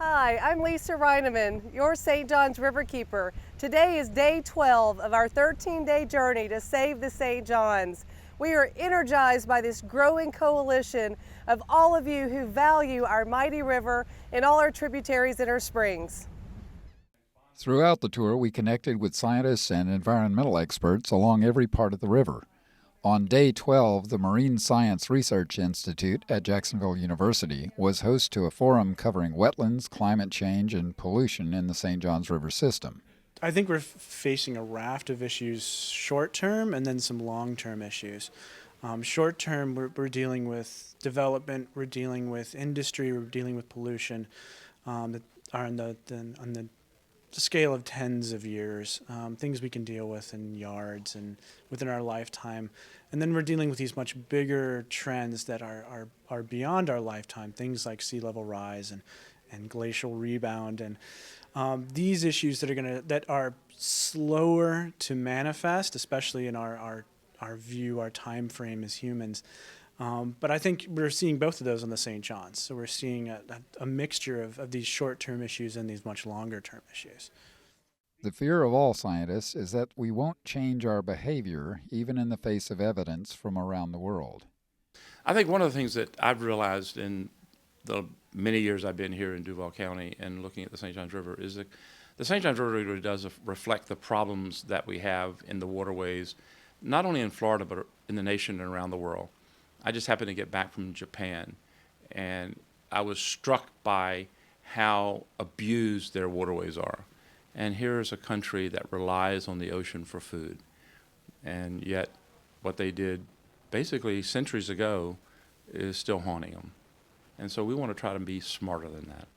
Hi, I'm Lisa Rinaman, your St. John's Riverkeeper. Today is day 12 of our 13-day journey to save the St. John's. We are energized by this growing coalition of all of you who value our mighty river and all our tributaries and our springs. Throughout the tour, we connected with scientists and environmental experts along every part of the river. On day 12, the Marine Science Research Institute at Jacksonville University was host to a forum covering wetlands, climate change, and pollution in the St. Johns River system. I think we're facing a raft of issues short-term and then some long-term issues. Short-term, we're dealing with development, we're dealing with industry, we're dealing with pollution that are on the scale of tens of years, things we can deal with in yards and within our lifetime. And then we're dealing with these much bigger trends that are beyond our lifetime, things like sea level rise and glacial rebound, and these issues that are slower to manifest, especially in our view, our time frame as humans. But I think we're seeing both of those on the St. John's. So we're seeing a mixture of these short-term issues and these much longer-term issues. The fear of all scientists is that we won't change our behavior even in the face of evidence from around the world. I think one of the things that I've realized in the many years I've been here in Duval County and looking at the St. Johns River is that the St. Johns River really does reflect the problems that we have in the waterways, not only in Florida, but in the nation and around the world. I just happened to get back from Japan, and I was struck by how abused their waterways are. And here is a country that relies on the ocean for food. And yet what they did basically centuries ago is still haunting them. And so we want to try to be smarter than that.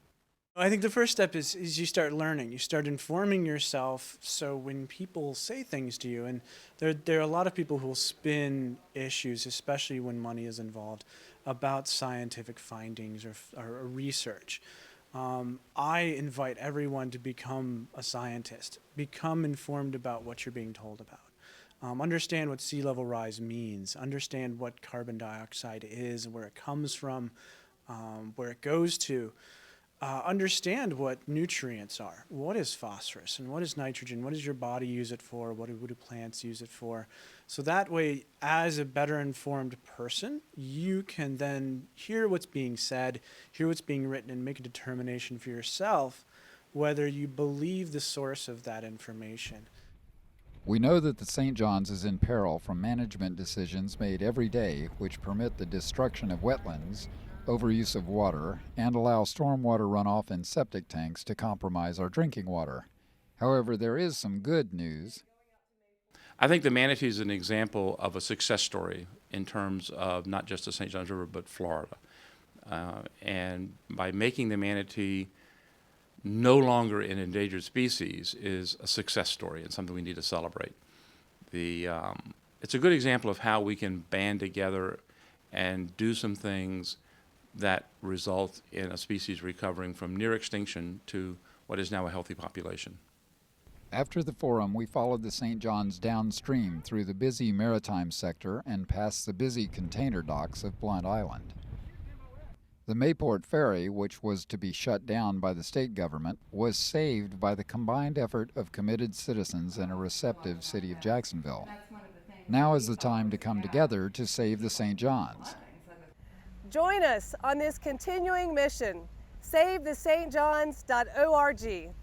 I think the first step is you start learning, you start informing yourself, so when people say things to you, and there are a lot of people who will spin issues, especially when money is involved, about scientific findings or research. I invite everyone to become a scientist, become informed about what you're being told about. Understand what sea level rise means, understand what carbon dioxide is, where it comes from, where it goes to. Understand what nutrients are. What is phosphorus and what is nitrogen? What does your body use it for? What do plants use it for? So that way, as a better informed person, you can then hear what's being said, hear what's being written, and make a determination for yourself whether you believe the source of that information. We know that the St. John's is in peril from management decisions made every day which permit the destruction of wetlands, overuse of water, and allow stormwater runoff in septic tanks to compromise our drinking water. However, there is some good news. I think the manatee is an example of a success story in terms of not just the St. Johns River, but Florida. And by making the manatee no longer an endangered species is a success story and something we need to celebrate. It's a good example of how we can band together and do some things that result in a species recovering from near extinction to what is now a healthy population. After the forum, we followed the St. John's downstream through the busy maritime sector and past the busy container docks of Blunt Island. The Mayport Ferry, which was to be shut down by the state government, was saved by the combined effort of committed citizens and a receptive city of Jacksonville. Now is the time to come together to save the St. John's. Join us on this continuing mission. SaveTheStJohns.org.